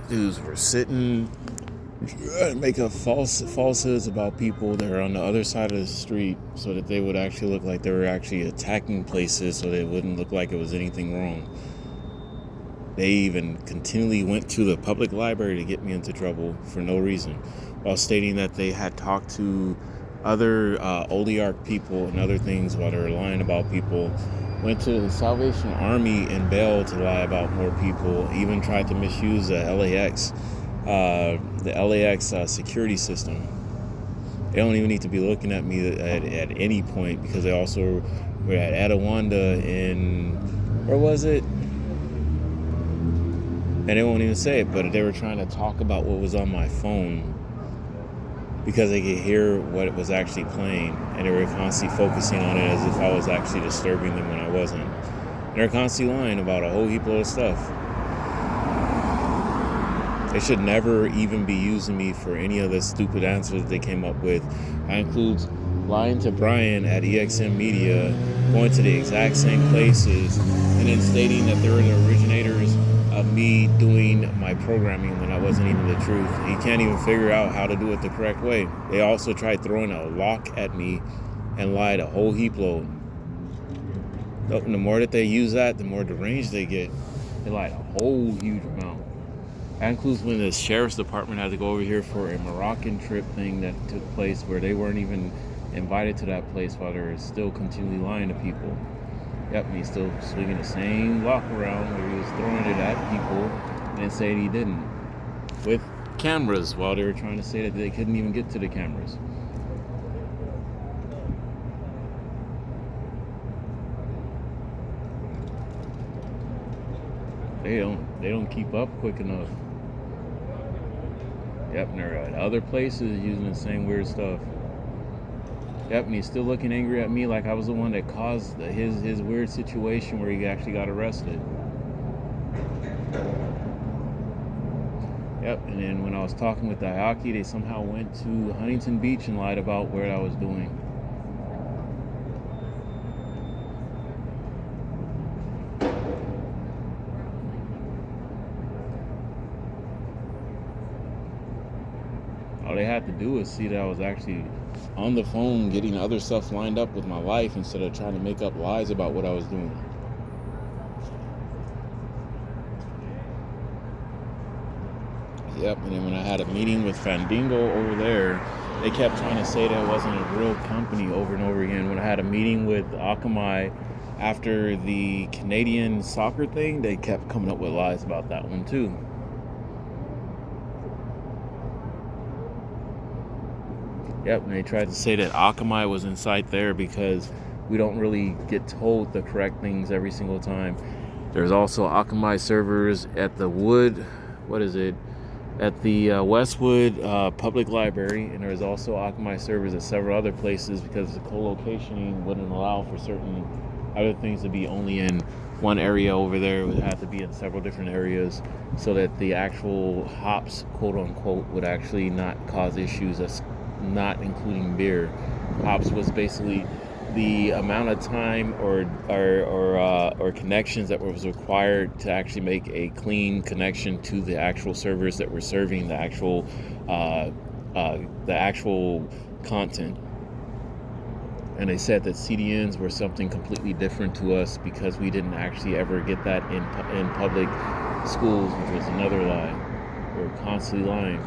Dudes were sitting, make up falsehoods about people that are on the other side of the street so that they would actually look like they were actually attacking places so that it wouldn't look like it was anything wrong. They even continually went to the public library to get me into trouble for no reason, while stating that they had talked to other oligarch people and other things while they were lying about people. Went to the Salvation Army in Bell to lie about more people. Even tried to misuse the LAX security system. They don't even need to be looking at me at any point, because they also were at Adewanda in, where was it? And they won't even say it, but they were trying to talk about what was on my phone because they could hear what was actually playing, and they were constantly focusing on it as if I was actually disturbing them when I wasn't. And they're constantly lying about a whole heap of stuff. They should never even be using me for any of the stupid answers they came up with. That includes lying to Brian at EXM Media, going to the exact same places, and then stating that they were the originators of me doing my programming when that wasn't even the truth. He can't even figure out how to do it the correct way. They also tried throwing a lock at me and lied a whole heap load. The more that they use that, the more deranged they get. They lied a whole huge amount. That includes when the sheriff's department had to go over here for a Moroccan trip thing that took place where they weren't even invited to that place while they were still continually lying to people. Yep, and he's still swinging the same lock around where he was throwing it at people and then saying he didn't. With cameras, while they were trying to say that they couldn't even get to the cameras. They don't keep up quick enough. Yep, and they're at other places using the same weird stuff. Yep, and he's still looking angry at me like I was the one that caused his weird situation where he actually got arrested. Yep, and then when I was talking with Dayaki, they somehow went to Huntington Beach and lied about what I was doing. All they had to do was see that I was actually on the phone getting other stuff lined up with my life instead of trying to make up lies about what I was doing. Yep, and then when I had a meeting with Fandango over there, they kept trying to say that it wasn't a real company over and over again. When I had a meeting with Akamai after the Canadian soccer thing, they kept coming up with lies about that one too. Yep, and they tried to say that Akamai was inside there because we don't really get told the correct things every single time. There's also Akamai servers at the at the Westwood Public Library, and there's also Akamai servers at several other places because the co-locationing wouldn't allow for certain other things to be only in one area over there. It would have to be in several different areas so that the actual hops, quote unquote, would actually not cause issues, as not including beer. Hops was basically the amount of time or connections that was required to actually make a clean connection to the actual servers that were serving the actual content. And they said that CDNs were something completely different to us because we didn't actually ever get that in public schools, which was another lie. They were constantly lying.